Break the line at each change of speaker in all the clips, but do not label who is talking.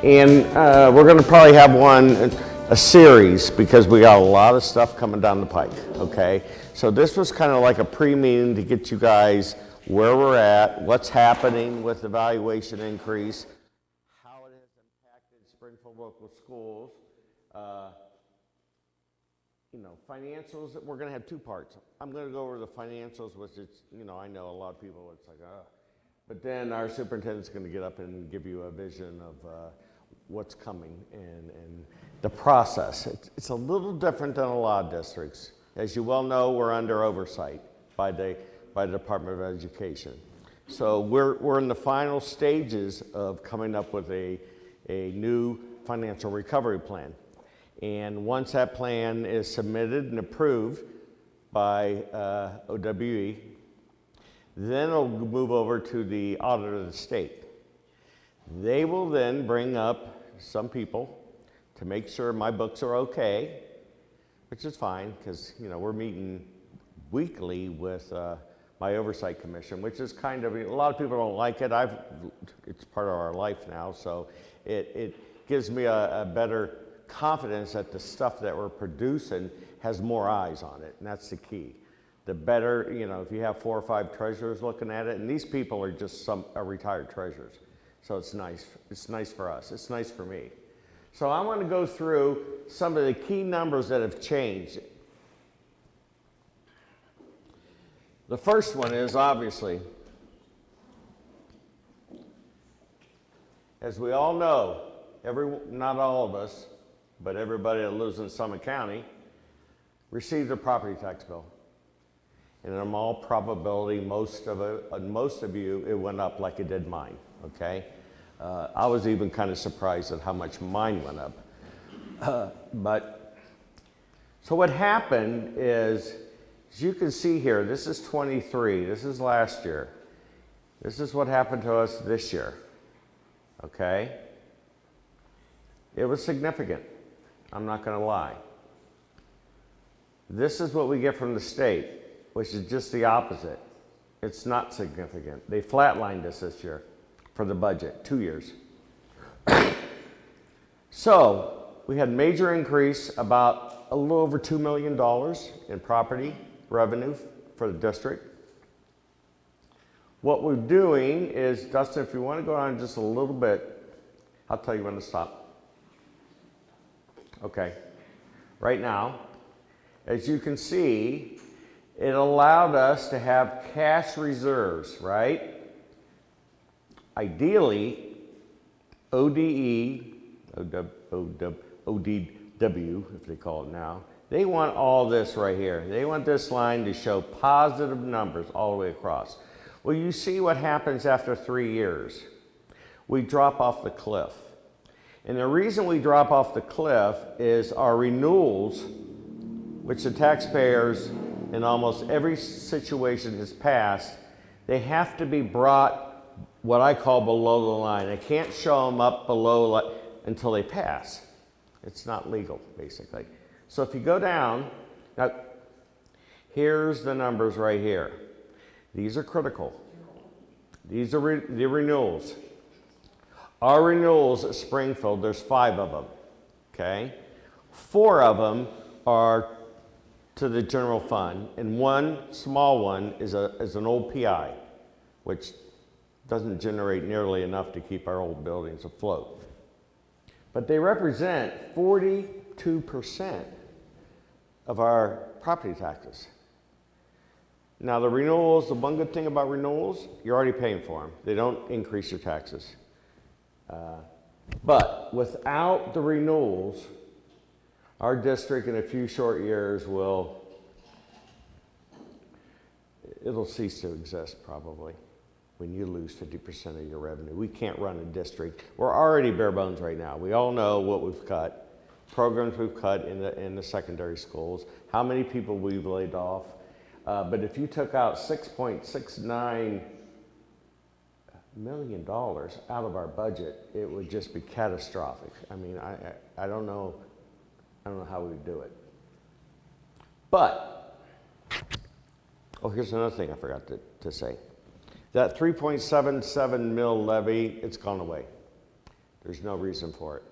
And we're going to probably have a series, because we got a lot of stuff coming down the pike, okay? So this was kind of like a pre-meeting to get you guys where we're at, what's happening with the valuation increase, how it has impacted Springfield local schools, financials. We're going to have two parts. I'm going to go over the financials, which is, I know a lot of people, it's like, but then our superintendent's going to get up and give you a vision of what's coming and the process. It's a little different than a lot of districts. As you well know, we're under oversight by the Department of Education. So we're in the final stages of coming up with a new financial recovery plan. And once that plan is submitted and approved by OWE, then it'll move over to the auditor of the state. They will then bring up some people to make sure my books are okay, which is fine, because we're meeting weekly with my oversight commission, which is kind of, a lot of people don't like it. It's part of our life now, so it gives me a better confidence that the stuff that we're producing has more eyes on it, and that's the key. The better, if you have 4 or 5 treasurers looking at it, and these people are just are retired treasurers, so it's nice. It's nice for us. It's nice for me. So I want to go through some of the key numbers that have changed. The first one is, obviously, as we all know, not all of us, but everybody that lives in Summit County received a property tax bill. And in all probability, most of you, it went up like it did mine, okay? I was even kind of surprised at how much mine went up. So what happened is, as you can see here, this is 23, this is last year. This is what happened to us this year, okay? It was significant, I'm not gonna lie. This is what we get from the state, which is just the opposite. It's not significant. They flatlined us this year for the budget, 2 years. So we had major increase, about a little over $2 million in property revenue for the district. What we're doing is, Dustin, if you want to go on just a little bit, I'll tell you when to stop. Okay. Right now, as you can see, it allowed us to have cash reserves, right? Ideally, ODE, ODW, if they call it now, they want all this right here. They want this line to show positive numbers all the way across. Well, you see what happens after 3 years. We drop off the cliff. And the reason we drop off the cliff is our renewals, which the taxpayers in almost every situation has passed, they have to be brought what I call below the line. I can't show them up below until they pass. It's not legal, basically. So if you go down, now here's the numbers right here. These are critical. These are the renewals. Our renewals at Springfield, there's 5 of them, okay? 4 of them are to the general fund, and one small one is an old PI, which doesn't generate nearly enough to keep our old buildings afloat. But they represent 42% of our property taxes. Now the renewals, the one good thing about renewals, you're already paying for them. They don't increase your taxes. But without the renewals, our district in a few short years it'll cease to exist probably when you lose 50% of your revenue. We can't run a district. We're already bare bones right now. We all know what we've cut, programs we've cut in the secondary schools, how many people we've laid off. But if you took out $6.69 million out of our budget, it would just be catastrophic. I mean, I don't know how we would do it. But, here's another thing I forgot to say. That 3.77 mil levy, it's gone away. There's no reason for it.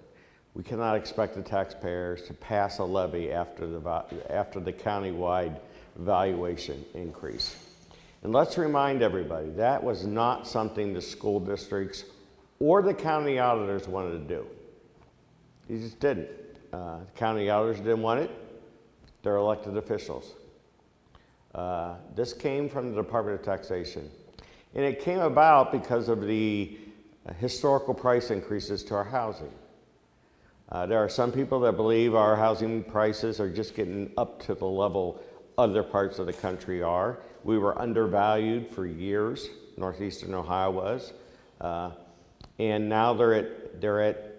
We cannot expect the taxpayers to pass a levy after the countywide valuation increase. And let's remind everybody, that was not something the school districts or the county auditors wanted to do. They just didn't. The county auditors didn't want it. They're elected officials. This came from the Department of Taxation. And it came about because of the historical price increases to our housing. There are some people that believe our housing prices are just getting up to the level other parts of the country are. We were undervalued for years, northeastern Ohio was, and now they're at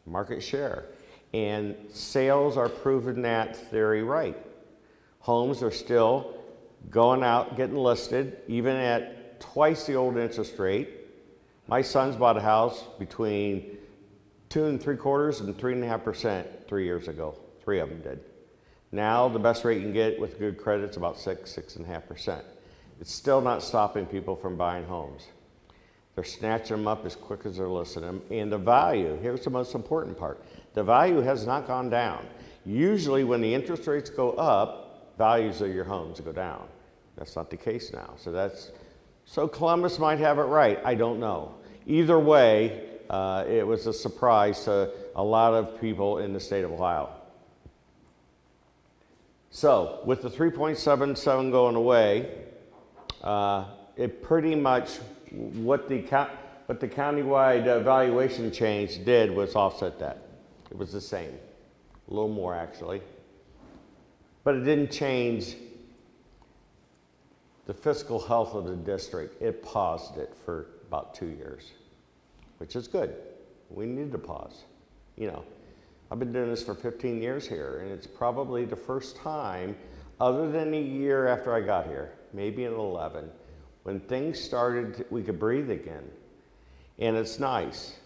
market share. And sales are proving that theory right. Homes are still going out, getting listed, even at twice the old interest rate. My sons bought a house between 2 3/4 and 3.5% 3 years ago. 3 of them did. Now the best rate you can get with good credit is about 6.5%. It's still not stopping people from buying homes. They're snatching them up as quick as they're listing them. And the value, here's the most important part. The value has not gone down. Usually when the interest rates go up, values of your homes go down. That's not the case now. So Columbus might have it right. I don't know. Either way, it was a surprise to a lot of people in the state of Ohio. So with the 3.77 going away, it pretty much, what the countywide valuation change did was offset that. It was the same, a little more actually. But it didn't change the fiscal health of the district. It paused it for about 2 years, which is good. We need to pause. You know, I've been doing this for 15 years here, and it's probably the first time, other than a year after I got here, maybe in 11, when things started, we could breathe again. And it's nice.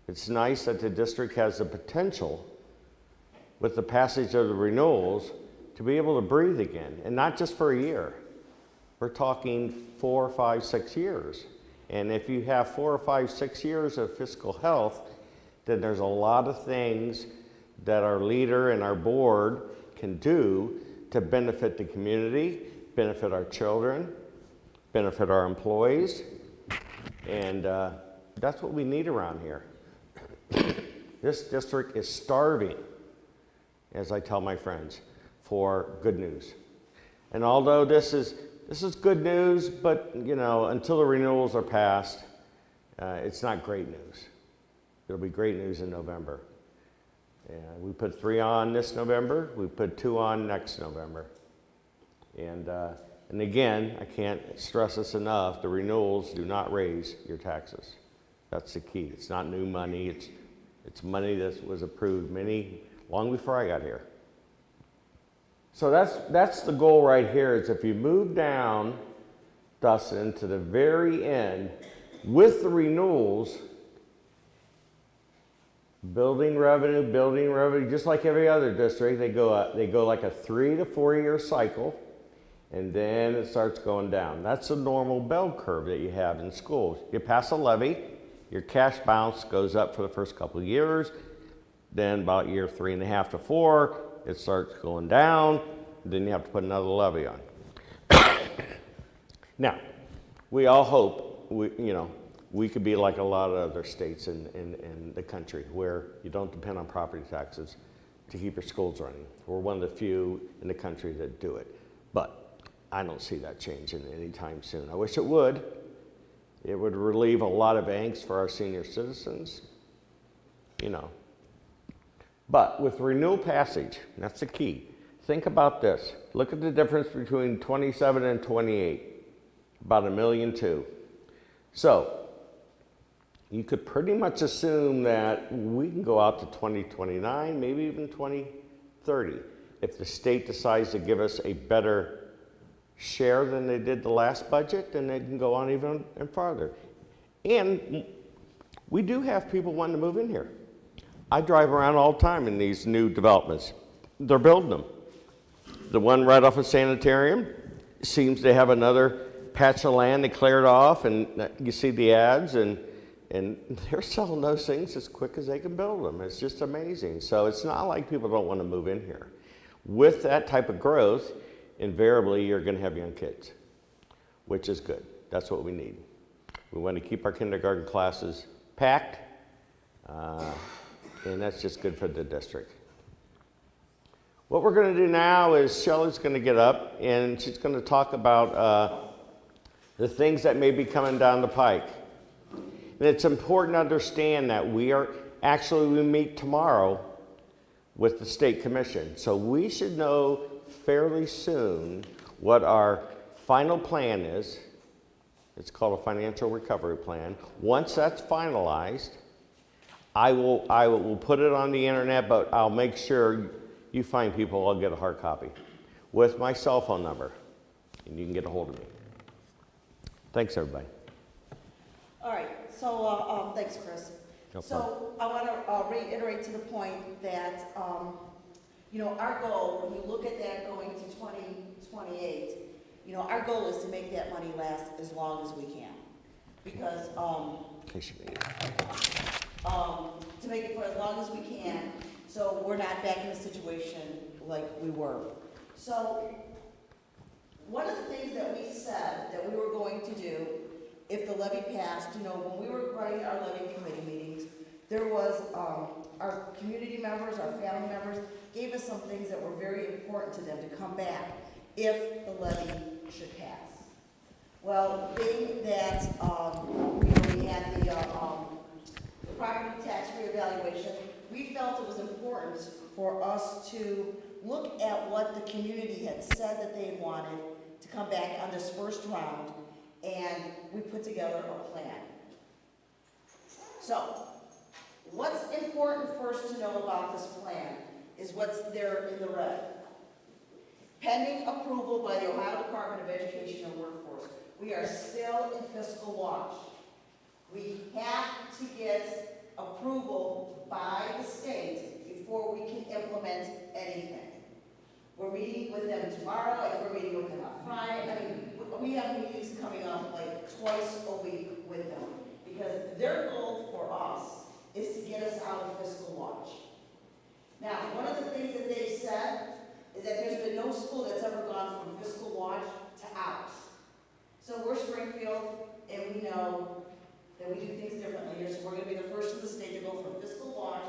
It's nice that the district has the potential, with the passage of the renewals, to be able to breathe again, and not just for a year. We're talking 4, 5, 6 years. And if you have 4, 5, 6 years of fiscal health, then there's a lot of things that our leader and our board can do to benefit the community, benefit our children, benefit our employees, and that's what we need around here. This district is starving, as I tell my friends, for good news. And although this is good news, but you know, until the renewals are passed, it's not great news. It'll be great news in November. And we put 3 on this November. We put 2 on next November. And again, I can't stress this enough, the renewals do not raise your taxes. That's the key. It's not new money. It's money that was approved long before I got here. So that's the goal right here, is if you move down, Dustin, to the very end, with the renewals, building revenue, just like every other district, they go like a 3 to 4 year cycle, and then it starts going down. That's a normal bell curve that you have in schools. You pass a levy, your cash balance goes up for the first couple of years, then about year 3.5 to 4, it starts going down, then you have to put another levy on. Now, we all hope we could be like a lot of other states in the country where you don't depend on property taxes to keep your schools running. We're one of the few in the country that do it. But I don't see that changing anytime soon. I wish it would. It would relieve a lot of angst for our senior citizens, you know. But with renewal passage, that's the key. Think about this. Look at the difference between 27 and 28, about $1.2 million. So you could pretty much assume that we can go out to 2029, maybe even 2030. If the state decides to give us a better share than they did the last budget, then they can go on even farther. And we do have people wanting to move in here. I drive around all the time in these new developments. They're building them. The one right off of Sanitarium seems to have another patch of land they cleared off, and you see the ads, and And they're selling those things as quick as they can build them. It's just amazing. So it's not like people don't want to move in here. With that type of growth, invariably you're going to have young kids, which is good. That's what we need. We want to keep our kindergarten classes packed, and that's just good for the district. What we're going to do now is Shelley's going to get up and she's going to talk about the things that may be coming down the pike. And it's important to understand that we meet tomorrow with the state commission. So we should know fairly soon what our final plan is. It's called a financial recovery plan. Once that's finalized, I will put it on the internet, but I'll make sure you find people, I'll get a hard copy with my cell phone number, and you can get a hold of me. Thanks, everybody.
All right, so thanks, Chris.
No
so I want to reiterate to the point that, you know, our goal, when you look at that going to 2028, you know, our goal is to make that money last as long as we can. Because, to make it for as long as we can, so we're not back in a situation like we were. So, one of the things that we said that we were going to do if the levy passed, you know, when we were running our levy committee meetings, there was, our community members, our family members, gave us some things that were very important to them to come back if the levy should pass. Well, being that, we had the property tax reevaluation, we felt it was important for us to look at what the community had said that they wanted to come back on this first round, and we put together a plan. So, what's important first to know about this plan is what's there in the red. Pending approval by the Ohio Department of Education and Workforce, we are still in fiscal watch. We have to get approval by the state before we can implement anything. We're meeting with them tomorrow, and we're meeting with them on Friday. I mean, we have meetings coming up like twice a week with them, because their goal for us is to get us out of fiscal watch. Now, one of the things that they've said is that there's been no school that's ever gone from fiscal watch to ours. So we're Springfield, and we know that we do things differently here, so we're going to be the first in the state to go from fiscal watch,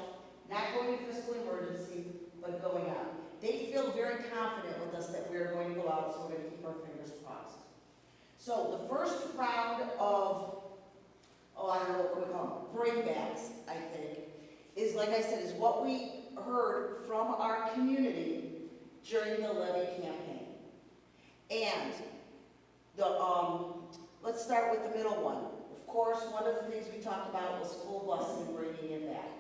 not going to fiscal emergency, but going out. They feel very confident with us that we're going to go out, so we're going to keep our fingers crossed. So the first round of, I don't know what we call them, bringbacks, I think, is, like I said, is what we heard from our community during the levy campaign. And let's start with the middle one. Of course, one of the things we talked about was full busing, bringing it back.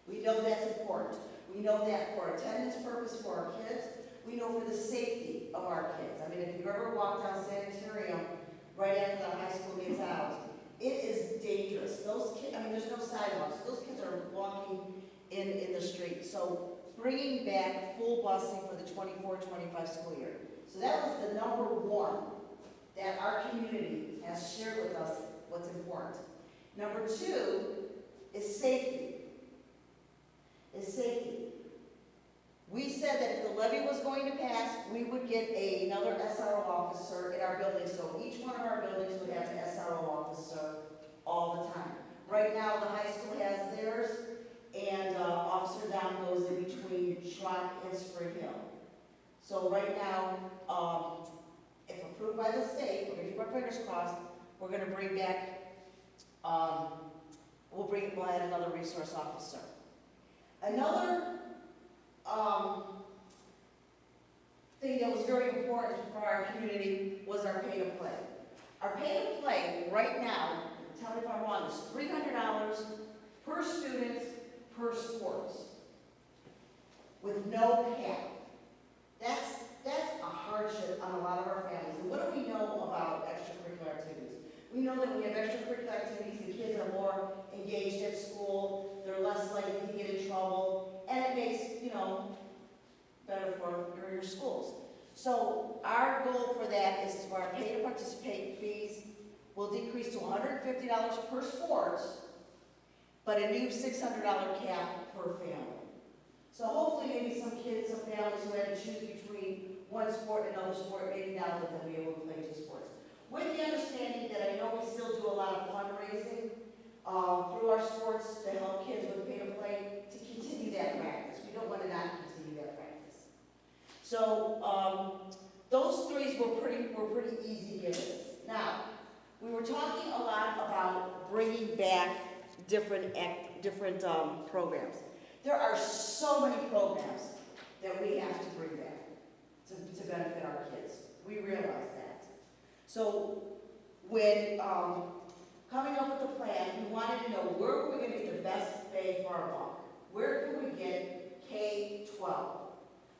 We know that's important. We know that for attendance purpose for our kids. We know for the safety of our kids. I mean, if you've ever walked down Sanitarium right after the high school gets out, it is dangerous. Those kids, I mean, there's no sidewalks. Those kids are walking in the street. So bringing back full busing for the 24-25 school year. So that was the number one that our community has shared with us what's important. Number two is safety. We said that if the levy was going to pass, we would get another SRO officer in our building. So each one of our buildings would have an SRO officer all the time. Right now, the high school has theirs, and Officer Down goes in between Schrock and Spring Hill. So right now, if approved by the state, we're going to keep our fingers crossed, we're going to bring back, we'll add another resource officer. Another thing that was very important for our community was our pay to play. Our pay to play right now, tell me if I'm wrong, is $300 per student per sport with no cap. That's a hardship on a lot of our families. And what do we know about extracurricular activities? We know that when we have extracurricular activities, the kids are more engaged at school, they're less likely to get in trouble, and it makes, you know, better for your schools. So our goal for that is for our pay to participate fees will decrease to $150 per sport, but a new $600 cap per family. So hopefully maybe some kids, some families who had to choose between one sport and another sport, maybe now that they'll be able to play two sports. With the understanding that I know we still do a lot of fundraising through our sports to help kids with pay to play, to continue that practice. We don't want to not continue that practice. So those threes were pretty easy givens. Now, we were talking a lot about bringing back different programs. There are so many programs that we have to bring back to benefit our kids. We realize that. So when coming up with the plan, we wanted to know where we're going to get the best bang for our buck. Where can we get K-12,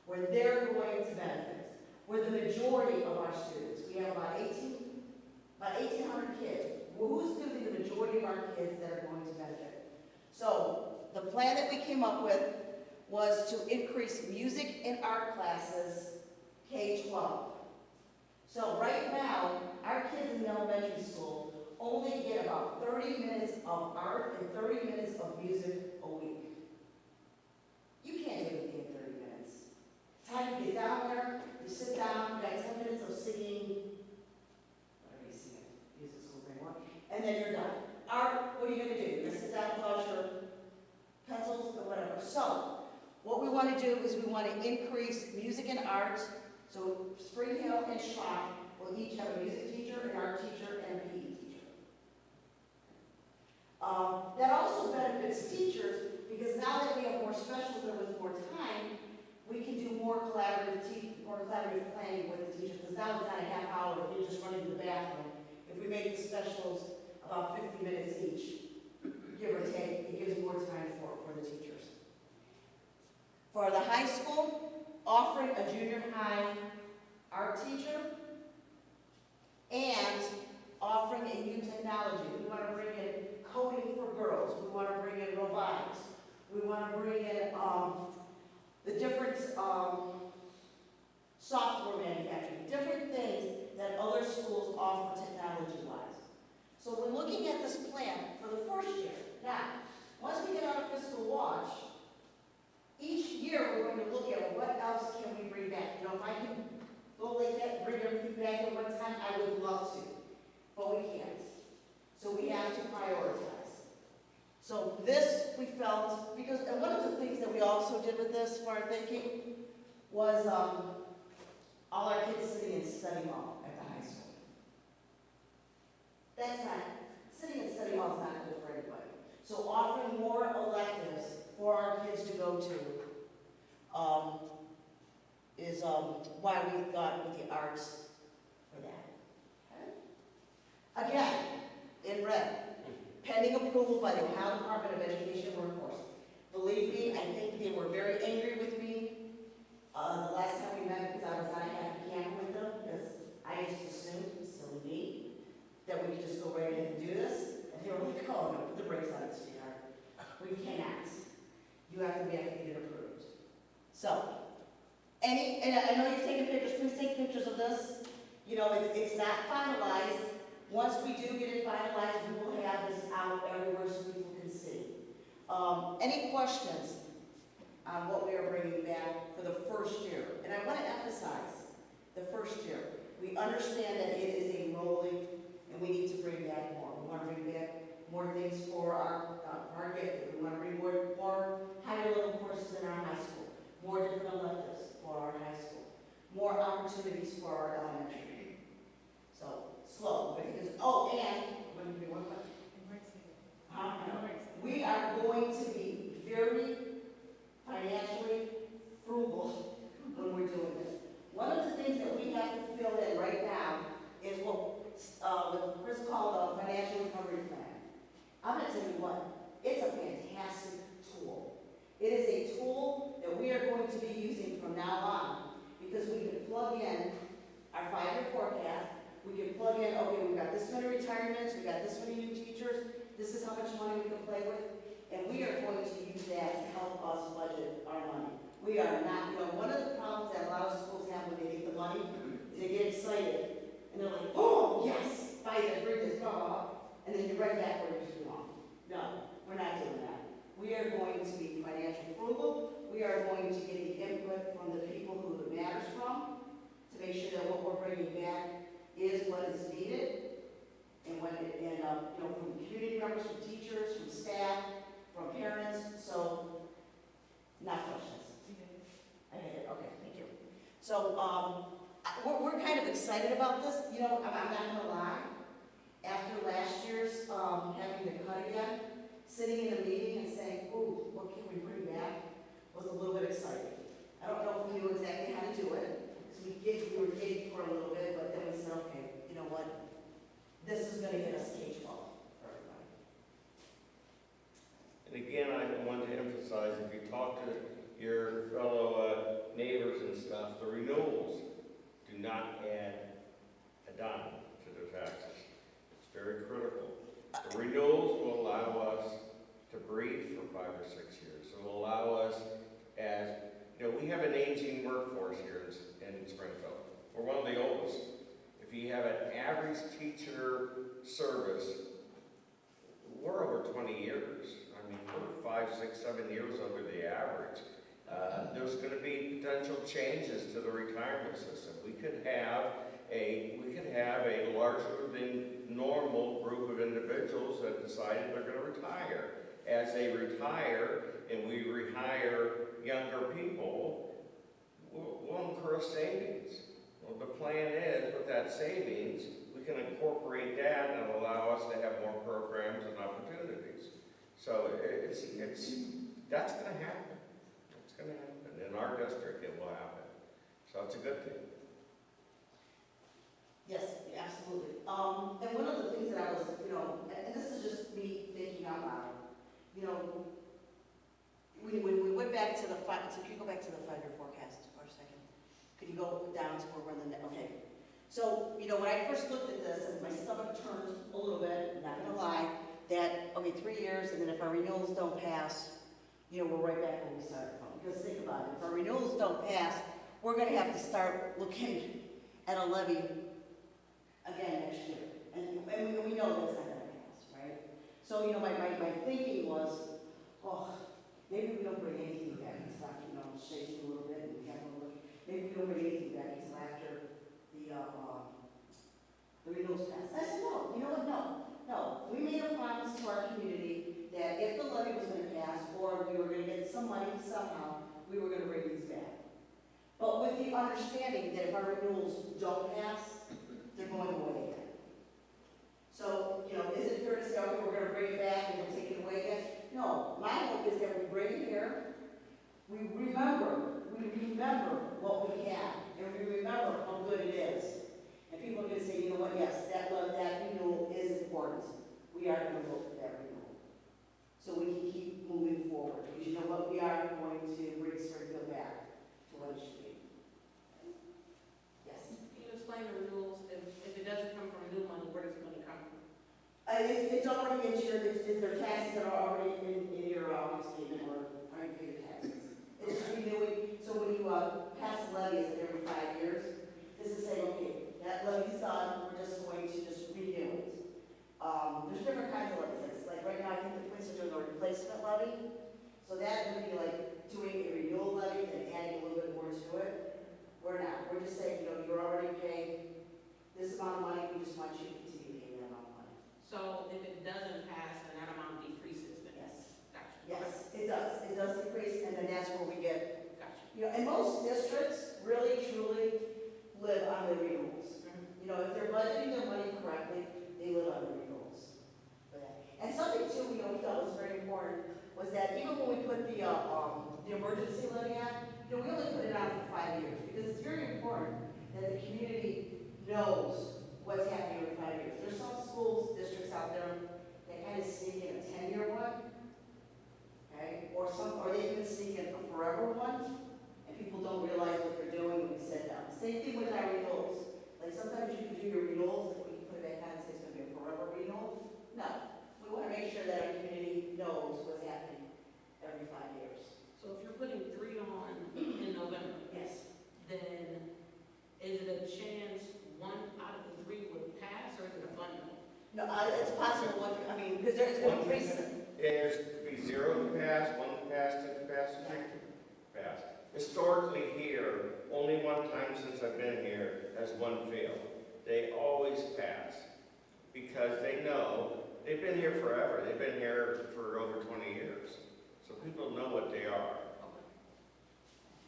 where they're going to benefit, where the majority of our students, we have about 1,800 kids. Well, who's going to be the majority of our kids that are going to benefit? So the plan that we came up with was to increase music and art classes K-12. So right now, our kids in the elementary school only get about 30 minutes of art and 30 minutes of music a week. You can't do anything in 30 minutes. It's time you get down there, you sit down, you got 10 minutes of singing, whatever you sing at music school anymore, and then you're done. Art, what are you going to do? You're going to sit down and polish your pencils or whatever. So, what we want to do is we want to increase music and art. So, Springfield and Schrock will each have a music teacher, an art teacher, and a PE teacher. That also benefits teachers because now that we have more specials and with more time, we can do more collaborative planning with the teachers. Because now it's not a half hour if you're just running to the bathroom. If we make the specials about 50 minutes each, give or take, it gives more time for the teachers. For the high school, offering a junior high art teacher and offering a new technology. We want to bring in coding for girls. We want to bring in robotics. We want to bring in the different software manufacturing, different things that other schools offer technology-wise. So we're looking at this plan for the first year. Now, once we get on a fiscal watch, each year we're going to look at what else can we bring back. You know, if I can go like that, bring everything back at one time, I would love to. But we can't. So we have to prioritize. So this, we felt, because, and one of the things that we also did with this, for our thinking, was all our kids sitting in study hall at the high school. That's not, sitting in study hall is not good for anybody. So offering more electives for our kids to go to is why we thought with the arts for that. Okay? Again, in red, pending approval by the Ohio Department of Education and Workforce. Believe me, I think they were very angry with me the last time we met because I was on a happy camp with them because I used to assume, silly me, that we could just go right ahead and do this. And they were like, oh no, put the brakes on it, sweetheart. We cannot. You have to get it approved. So, and I know you've taken pictures, please take pictures of this. You know, it's not finalized. Once we do get it finalized, we will have this out everywhere so people can see. Any questions on what we are bringing back for the first year? And I want to emphasize the first year. We understand that it is a rolling, and we need to bring back more. We want to bring back more things for our gift. We want to bring more higher level courses in our high school, more different electives for our high school, more opportunities for our elementary. So, slow, but because, oh, and, what did we want to we are going to be very financially frugal when we're doing this. One of the things that we have to fill in right now is what Chris called a financial recovery plan. I'm going to tell you what, it's a fantastic tool. It is a tool that we are going to be using from now on because we can plug in our 5-year forecast. We can plug in, okay, we've got this many retirements, we've got this many new teachers, this is how much money we can play with, and we are going to use that to help us budget our money. We are not, you know, one of the problems that a lot of schools have when they get the money is they get excited, and they're like, oh, yes, $5 okay, let's bring this up, and then you're right back where you belong. No, we're not doing that. We are going to be financial frugal. We are going to get the input from the people who it matters from to make sure that what we're bringing back is what is needed. And from community members, from teachers, from staff, from parents. So, not questions. I get it. Okay, thank you. So, we're kind of excited about this. You know, I'm not going to lie. After last year's having to cut again, sitting in a meeting and saying, "Ooh, what can we bring back?" was a little bit exciting. I don't know if we knew exactly how to do it, because we were gigging for a little bit, but then we said, okay, you know what? This is going to get us K-12 for everybody.
And again, I want to emphasize, if you talk to your fellow neighbors and stuff, the renewals do not add a dime to their taxes. It's very critical. The renewals will allow us to breathe for 5 or 6 years. It will allow us, as you know, we have an aging workforce here in Springfield. We're one of the oldest. If you have an average teacher service, we're over 20 years. I mean, we're 5, 6, 7 years over the average. There's going to be potential changes to the retirement system. We could have a larger than normal group of individuals that decided they're going to retire. As they retire and we rehire younger people, we'll incur savings. Well, the plan is, with that savings, we can incorporate that and allow us to have more programs and opportunities. So that's going to happen. It's going to happen. In our district, it will happen. So it's a good thing.
Yes, absolutely. And one of the things that I was, and this is just me thinking out loud, when we went back to the so can you go back to the 5-year forecast for a second? Could you go down to where we're in the, okay. So, when I first looked at this, and my stomach turned a little bit, not gonna lie, that, okay, 3 years, and then if our renewals don't pass, we're right back where we started from. Because think about it, if our renewals don't pass, we're gonna have to start looking at a levy again next year. And we know that's not gonna pass, right? So, my thinking was, maybe we don't bring anything back. It's not, shaking a little bit, and we have a look. Maybe we don't bring anything back until after the renewals pass. I said, no, you know what, no. We made a promise to our community that if the levy was gonna pass, or we were gonna get some money somehow, we were gonna bring these back. But with the understanding that if our renewals don't pass, they're going away again. So, is it fair to say, okay, we're going to bring it back and we'll take it away again? No, my hope is that we bring it here, we remember what we have, and we remember how good it is. And people are going to say, you know what, yes, that renewal is important. We are going to vote for that renewal. So we can keep moving forward, because you know what, we are going to bring Springfield back to what it should be. Yes?
Can you explain the renewals? If it doesn't come from new money, where does the money come from?
It's already insured. It's their taxes that are already in your statement or already paid your taxes. It's just renewing. So when you pass a levy, it's every 5 years. This is saying, okay, that levy's done. We're just going to just renew it. There's different kinds of levies. Like right now, I think the police are doing a replacement levy. So that would be like doing a renewal levy and adding a little bit more to it. We're not. We're just saying, you're already paying this amount of money. We just want you to continue paying that amount of money.
So if it doesn't pass, then that amount decreases then?
Yes.
Gotcha.
Yes, it does. It does decrease, and then that's where we get,
Gotcha.
and most districts really, truly live on the renewals.
Mm-hmm.
If they're budgeting their money correctly, they live on the renewals. For that. And something too, we felt was very important was that even when we put the emergency levy on, we only put it on for 5 years because it's very important that the community knows what's happening every 5 years. There's some schools, districts out there that kind of sneak in a 10-year one, okay? Or they even sneak in a forever one, and people don't realize what they're doing when we sit down. Same thing with our renewals. Like sometimes you can do your renewals, and we can put it back on and say it's going to be a forever renewal. No, we want to make sure that our community knows what's happening every 5 years.
So if you're putting 3 on in November,
Yes.
then is it a chance 1 out of the 3 would pass, or is it a fund?
No, it's possible, I mean, because there's been recent.
There's could be 0 to pass, 1 to pass, 2 to pass, and 3 to pass. Historically here, only one time since I've been here has one failed. They always pass because they know they've been here forever. They've been here for over 20 years. So people know what they are.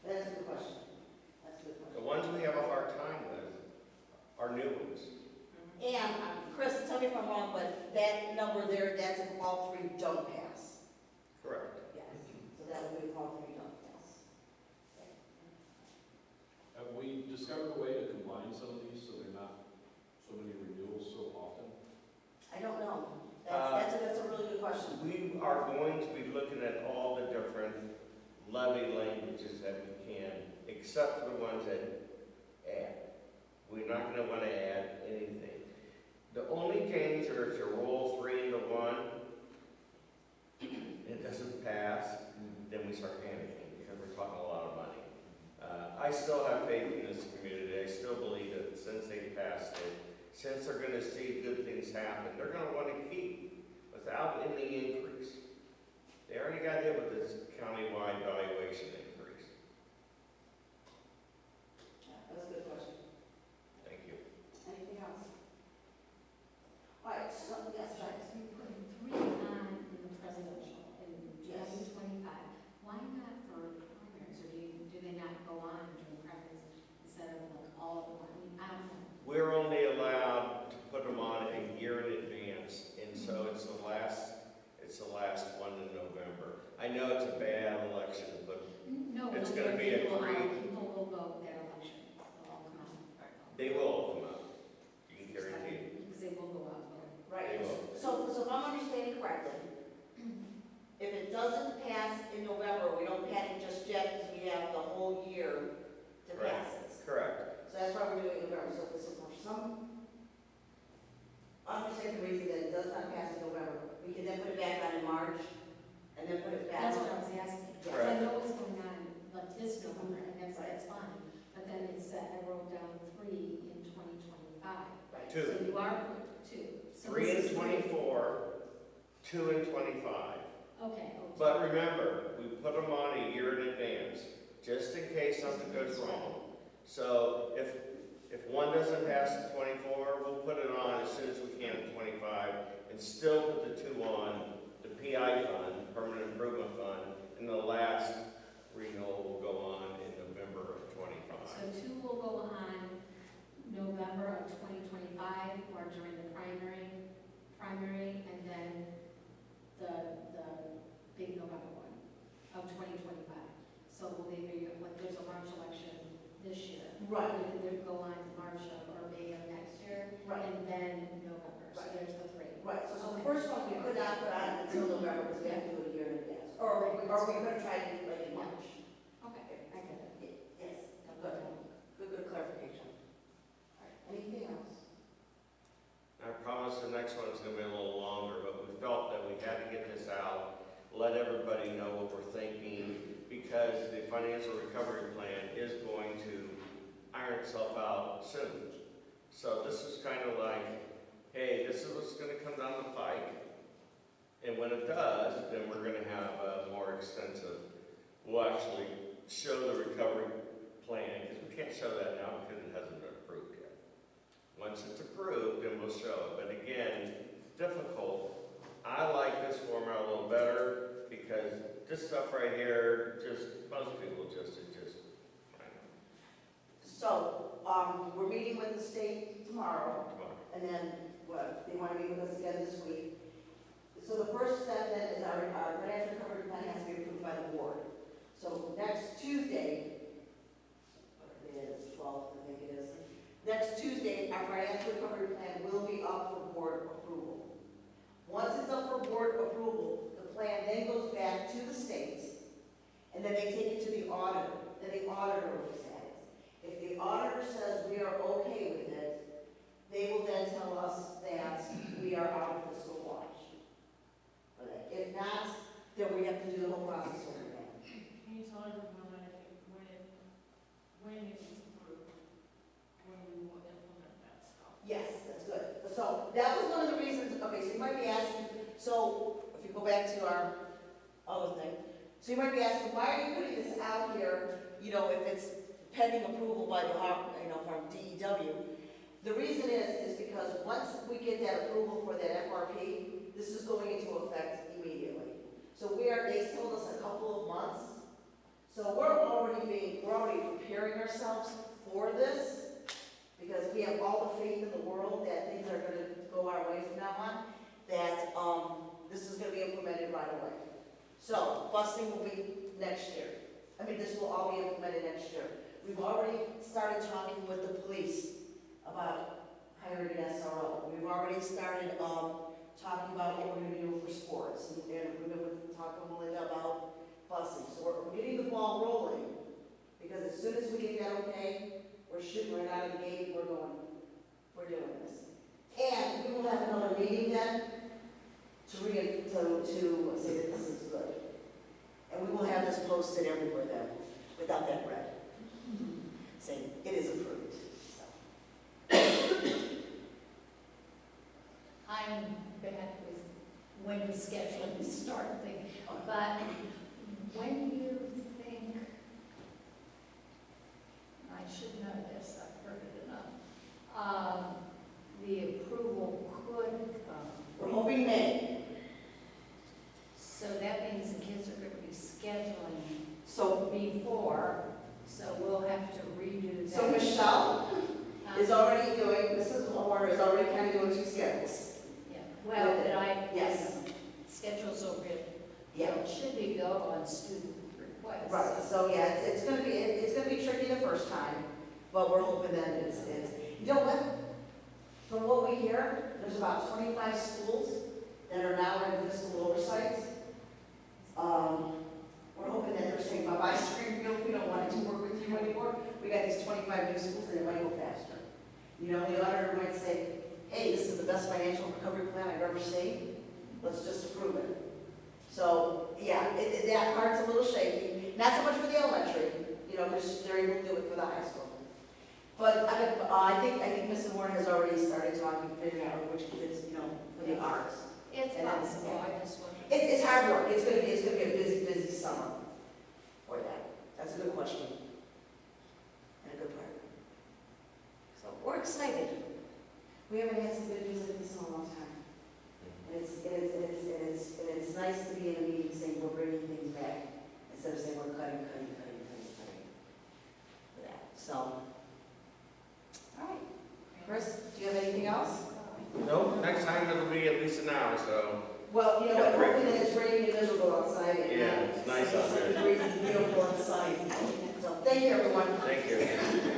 That's a good question. That's a good
The
question.
ones we have a hard time with are new ones.
And, Chris, tell me if I'm wrong, but that number there, that's if all three don't pass.
Correct.
Yes. So that would be if all three don't pass.
Have we discovered a way to combine some of these so they're not so many renewals so often?
I don't know. That's a really good question.
We are going to be looking at all the different levy languages that we can, except for the ones that add. We're not going to want to add anything. The only danger if you roll 3 into 1, it doesn't pass, then we start panicking because we're talking a lot of money. I still have faith in this community. I still believe that since they passed it, since they're going to see good things happen, they're going to want to keep without any increase. They already got hit with this countywide valuation increase.
Yeah, that's a good question.
Thank you.
Anything else? All right, so, yes,
So
right.
you're putting 3 on in the presidential in
Yes.
2025. Why not for primaries, or do they not go on during primaries instead of like all of them? I mean, I don't know.
We're only allowed to put them on a year in advance, and so it's the last one in November. I know it's a bad election, but
No,
It's
but
gonna be a
people,
free-
people will vote that election. They'll all come out.
they will come out. You can guarantee it.
Because they will go out and vote.
Right.
They will.
So if I'm understanding correctly, if it doesn't pass in November, we don't panic just yet because we have the whole year to
Right.
pass it.
Correct.
So that's why we're doing November. So for some unforeseen reason that it does not pass in November, we can then put it back on in March and then put it back
That's
on.
what I was asking.
Yeah.
Because I know what's going on, like this November, and that's fine. But then it said, I wrote down 3 in 2025.
Right.
Two.
So you are putting 2. So
3
this
in
is
24, 2 in 25.
Okay.
But remember, we put them on a year in advance, just in case something goes wrong. So if one doesn't pass in 24, we'll put it on as soon as we can in 25, and still put the 2 on the PI fund, Permanent Improvement Fund, and the last renewal will go on in November of 25.
So 2 will go on November of 2025 or during the primary, and then the big November one of 2025. So will they be, like, there's a March election this year.
Right.
Will they go on March or May of next year?
Right.
And then November, so
Right.
there's the 3.
Right, so the first one we could not put on until November because we have to do it a year in advance. Or we could try to do it like in March.
Okay, I get it.
Yes, good clarification. All right, anything else?
I promise the next one's gonna be a little longer, but we felt that we had to get this out, let everybody know what we're thinking, because the financial recovery plan is going to iron itself out soon. So this is kind of like, hey, this is what's gonna come down the pike, and when it does, then we're gonna have a more extensive, we'll actually show the recovery plan, because we can't show that now because it hasn't been approved yet. Once it's approved, then we'll show it. But again, difficult. I like this format a little better because this stuff right here, most people it just, I know.
So, we're meeting with the state tomorrow,
Come on.
and then, they want to meet with us again this week. So the first step then is our financial recovery plan has to be approved by the board. So next Tuesday, what it is, 12th, I think it is. Next Tuesday, our financial recovery plan will be up for board approval. Once it's up for board approval, the plan then goes back to the state, and then they take it to the auditor. Then the auditor looks at it. If the auditor says we are okay with it, they will then tell us that we are out of fiscal watch. But if not, then we have to do the whole process over again.
Can you tell everyone when it is approved, when we will implement that stuff?
Yes, that's good. So that was one of the reasons asking, why are you putting this out here, you know, if it's pending approval by the, you know, from DEW? The reason is because once we get that approval for that FRP, this is going into effect immediately. So they told us a couple of months. So we're already preparing ourselves for this, because we have all the faith in the world that things are gonna go our way from now on, that, this is gonna be implemented right away. So, busing will be next year. I mean, this will all be implemented next year. We've already started talking with the police about hiring an SRO. We've already started, talking about what we're gonna be doing for sports, and we're gonna talk with Melinda about busing. So we're getting the ball rolling, because as soon as we get that okay, we're shooting right out of the gate, we're doing this. And we will have another meeting then to say that this is good. And we will have this posted everywhere then, without that red, saying it is approved. So.
I'm bad with when the scheduling start thing, but when do you think, I should know this, I've heard it enough, the approval could come?
We're hoping May.
So that means the kids are going to be scheduling
So,
before, so we'll have to redo that.
so Michelle is already doing, Mrs. Warner is already kind of doing two schedules.
Yeah, well, that
Yes.
schedules are written.
Yeah.
It should be go on student request.
Right, so yeah, it's gonna be tricky the first time, but we're hoping that it's, you know what? From what we hear, there's about 25 schools that are now in fiscal oversight. We're hoping that they're saying, bye-bye Springfield, we don't want to work with you anymore. We got these 25 new schools and it might go faster. You know, the auditor might say, hey, this is the best financial recovery plan I've ever seen. Let's just approve it. So, yeah, that part's a little shaky. Not so much for the elementary, you know, because they're able to do it for the high school. But I think Mrs. Warren has already started talking, figuring out which kids, you know, for the arts.
It's
And then-
possible, I just want to.
It's hard work. It's gonna be a busy summer for that. That's a good question. And a good part. So we're excited. We haven't had some good news like this in a long time. And it's nice to be in a meeting saying we're bringing things back instead of saying we're cutting. For that. So, all right. Chris, do you have anything else?
No, next time it'll be at least an hour, so.
Well, you know what, hopefully that it's raining and miserable outside. And,
Yeah, it's nice out there.
It's beautiful inside. So, thank you, everyone.
Thank you.